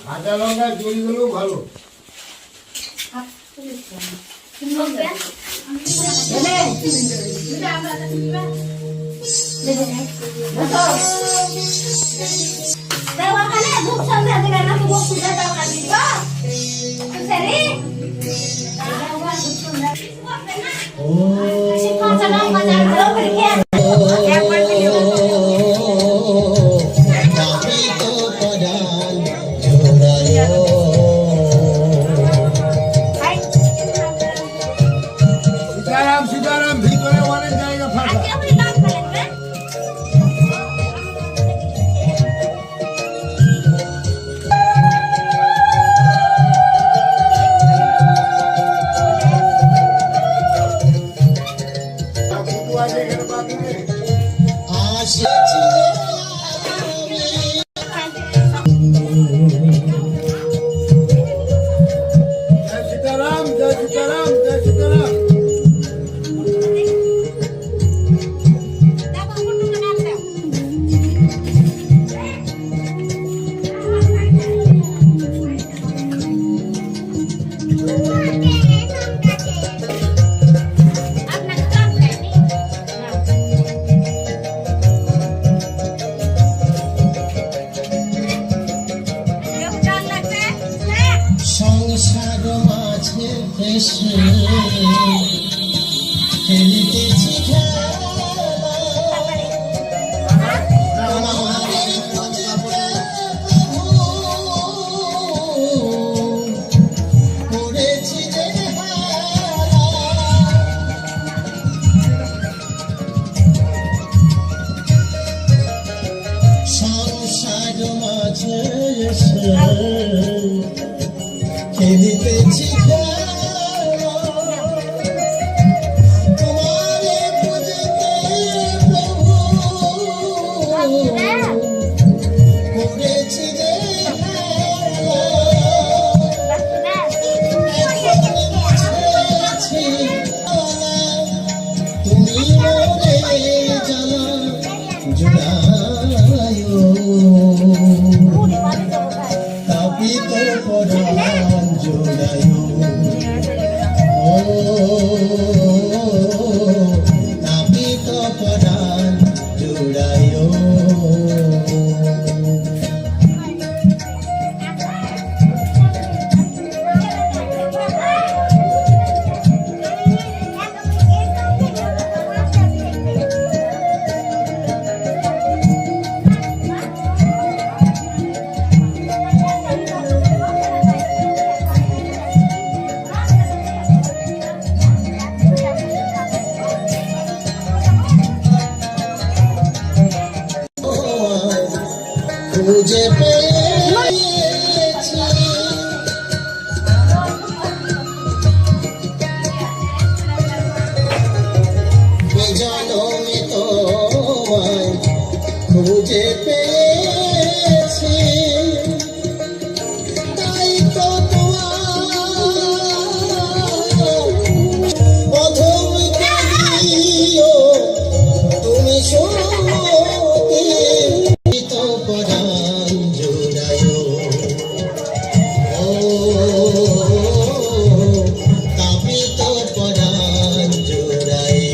কাঁচা লঙ্কা জড়িগুলো ভালো। सीताराम ভিতরে অনেক জায়গা ফাঁকা। सीताराम जय सीताराम जय सीताराम। সংসার মাঝে ভেসে খেলিতেছি করেছি যে সংসার মাঝে এসে খেলিতেছি তোমারে বুঝতে প্রভু করেছি যে তুমি মোরে জানা জুড়ায় তাপিত পরাণ জোড়ায় তাপিত পরাণ জোড়ায় খুঁজে পেয়েছি জনমে তোমায় খুঁজে পেয়েছি তাই তো তোমার অধম কাঁদিও তুমি পরাণ জোড়ায় তাপিত পরাণ জোড়ায়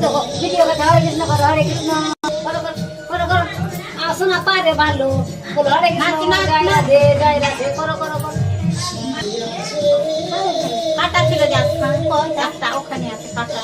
देखो वीडियो का हरे कृष्ण करो हरे कृष्ण करो करो करो सुना पारे बालो बोलो हरे कृष्ण जय राधे करो करो करो काटा किलो जाता कोई जाता ओखाने আছে काटा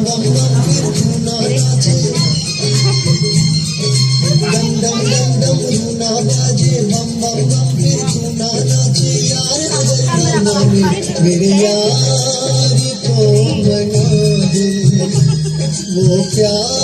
बम बम फिर धूना नाचे डम डम डम डम धूना बाजे बम बम बम फिर धूना नाचे यार अगर न माने मेरे यार को बना दे वो प्यार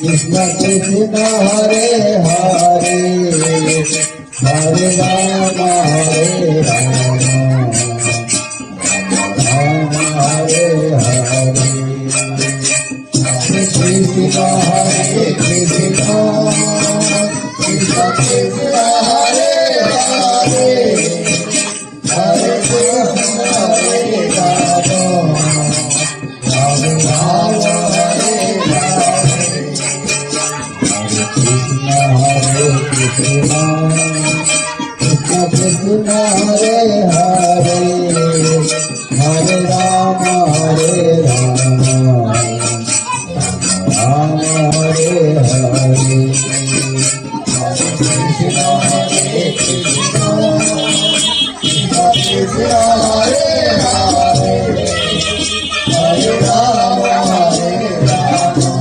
कृष्ण कृष्ण हरे हरे हरे राम हरे राम राम हरे हरे कृष्ण हरे कृष्ण कृष्ण कृष्ण हरे हरे हरे कृष्ण हरे राम राम राम हरे Krishna Krishna Hare Hare Hare Rama Hare Rama Rama Hare Hare Krishna Hare Krishna Krishna Krishna Hare Hare Hare Rama Hare Rama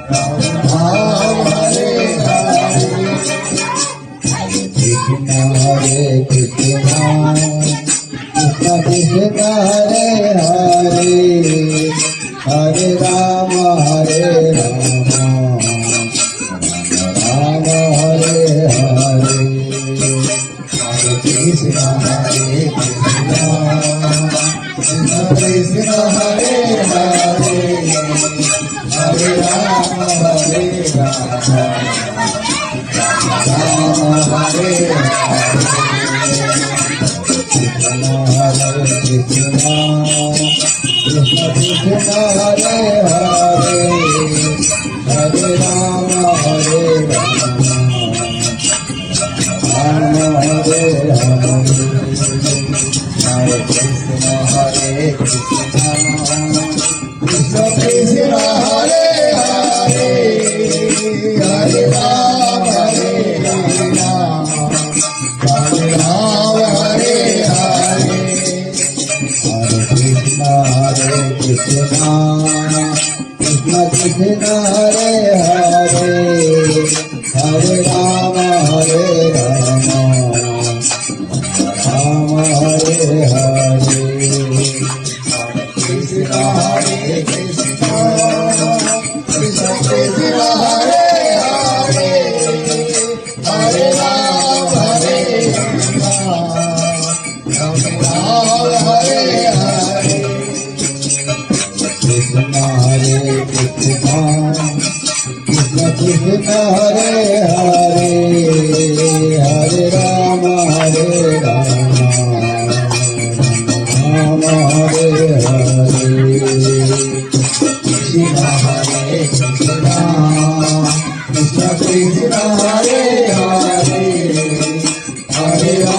Rama Hare Hare Krishna Krishna Krishna Hare Hare Hare Rama Hare Rama Rama Hare Hare Hare Krishna Hare Krishna Krishna Krishna Hare Hare Hare Rama Hare Rama Rama Hare Hare Krishna Krishna Krishna Hare Hare Hare Rama Hare Rama Rama Hare Hare Hare Krishna Hare Krishna Krishna Krishna Hare Hare Hare Rama Hare Rama Hare Rama Hare Hare Hare Krishna Hare Krishna Krishna Krishna Hare Hare Hare Rama Hare Rama Rama Hare Hare Krishna Hare Krishna Krishna Krishna Hare Hare Hare Rama Hare Rama Rama Hare Hare Krishna Hare Krishna Krishna Krishna Hare Hare Hare Rama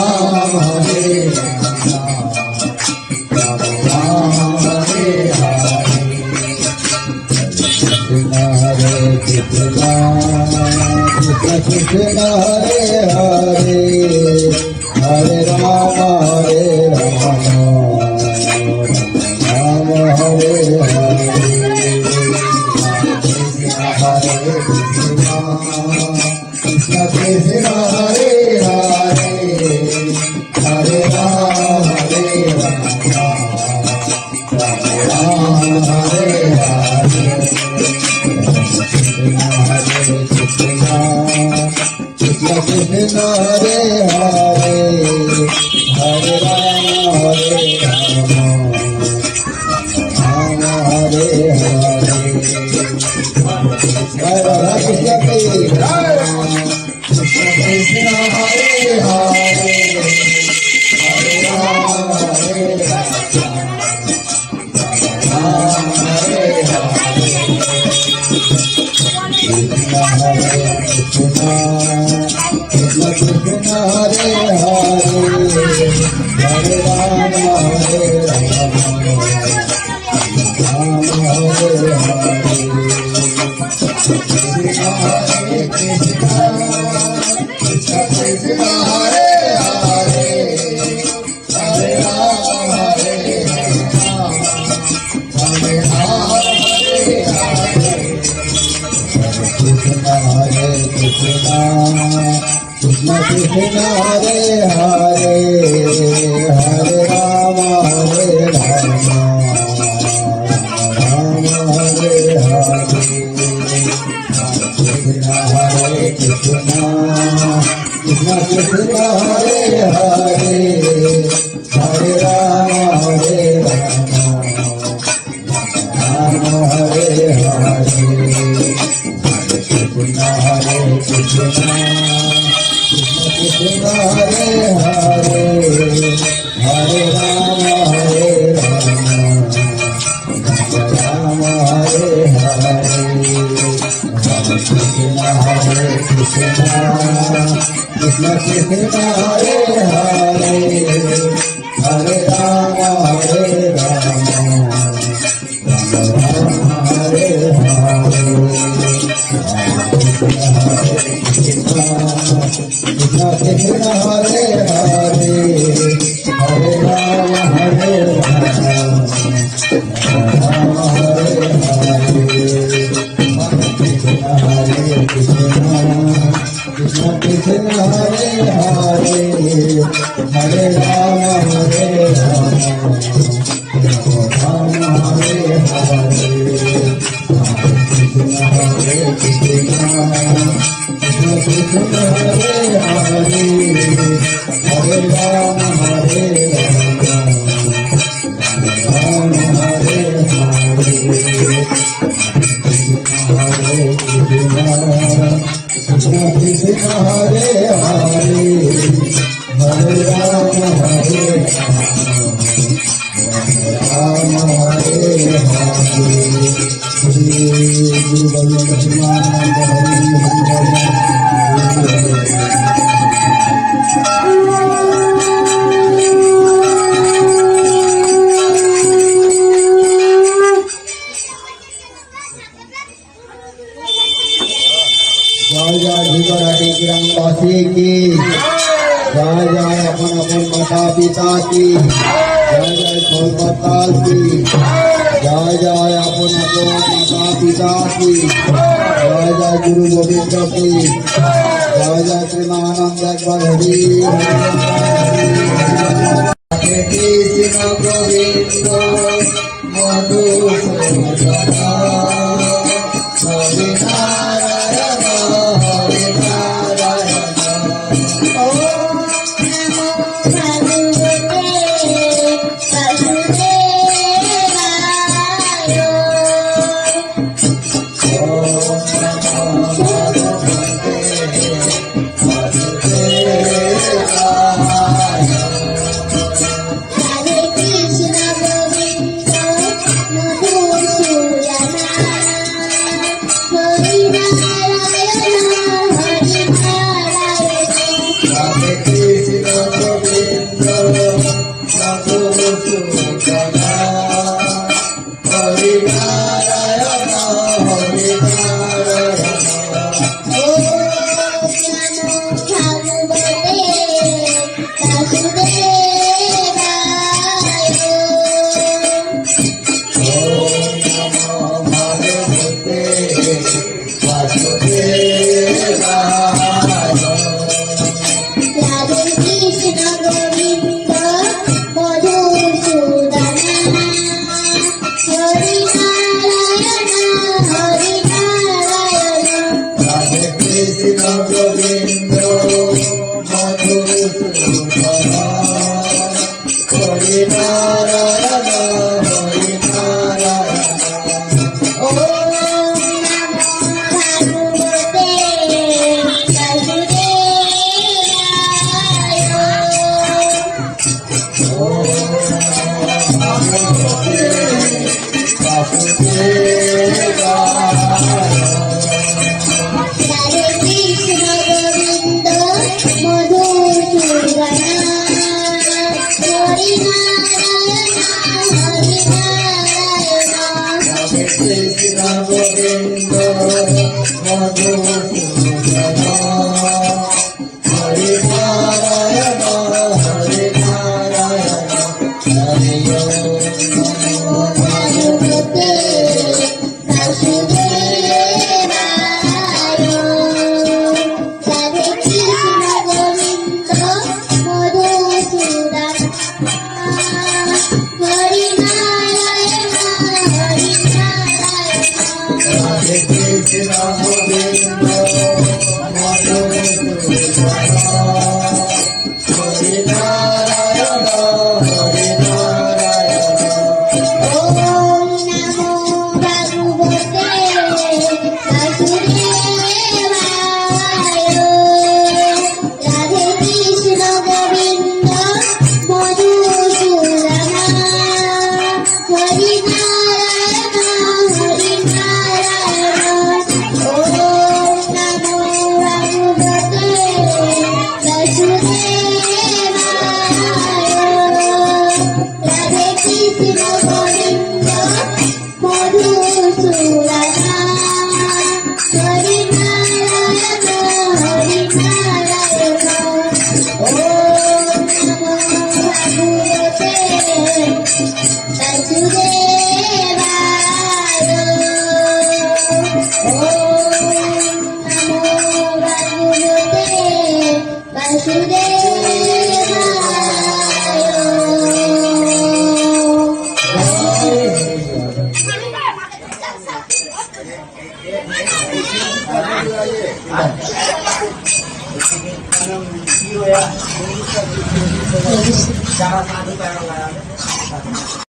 Hare Rama Rama Hare Hare Krishna Hare Krishna Krishna Krishna Hare Hare Hare Rama Hare Rama Rama Rama Hare Hare Krishna Hare Krishna Krishna Krishna Hare Hare Hare Rama Hare Rama Rama Hare Hare Hare Krishna Krishna Krishna Hare Hare Hare Rama Hare Rama Rama Rama Hare Hare Krishna Krishna Krishna Hare Hare Hare Rama Hare Rama Rama Hare Hare Jai Radha Krishna Ki Jai Krishna Krishna Hare Hare Hare Rama Hare Rama Rama Hare Hare Krishna Hare Krishna Krishna Krishna Hare Hare Hare Rama Hare Rama Rama Hare Hare Krishna Hare Krishna Krishna Hare Hare Hare Ram हरे राम राम राम हरे हरे कृष्ण हरे कृष्ण कृष्ण कृष्ण हरे हरे हरे राम हरे राम राम हरे हरे कृष्ण हरे कृष्ण कृष्ण कृष्ण हरे हरे हरे राम हरे राम राम हरे हरे कृष्ण हरे कृष्ण कृष्ण हरे हरे हरे राम हरे राम राम हरे हरे कृष्ण हरे कृष्ण कृष्ण कृष्ण हरे हरे हरे राम हरे राम राम हरे हरे कृष्ण कृष्ण हरे हरे हरे राम हरे राम राम हरे हरे हरे कृष्ण कृष्ण कृष्ण हरे हरे हरे राम हरे राम राम हरे हरे कृष्ण हरे कृष्ण कृष्ण कृष्ण हरे हरे हरे राम हरे राम राम हरे हरे हरे कृष्ण कृष्ण कृष्ण हरे हरे हरे राम हरे राम हरे हरे श्री गुरु गोविंद शिवानंद हरि जय जय भिगराटी ग्रामवासी की जय जय अपन अपन माता पिता की जय जय कोलकाता की जय जय अपन अपन माता पिता की जय जय गुरु गोविंद की जय जय प्रेमानंद हरि कृष्ण गोविंद मधुसूदन हरे नारायण हरे Narayan Yes. Cara satu cara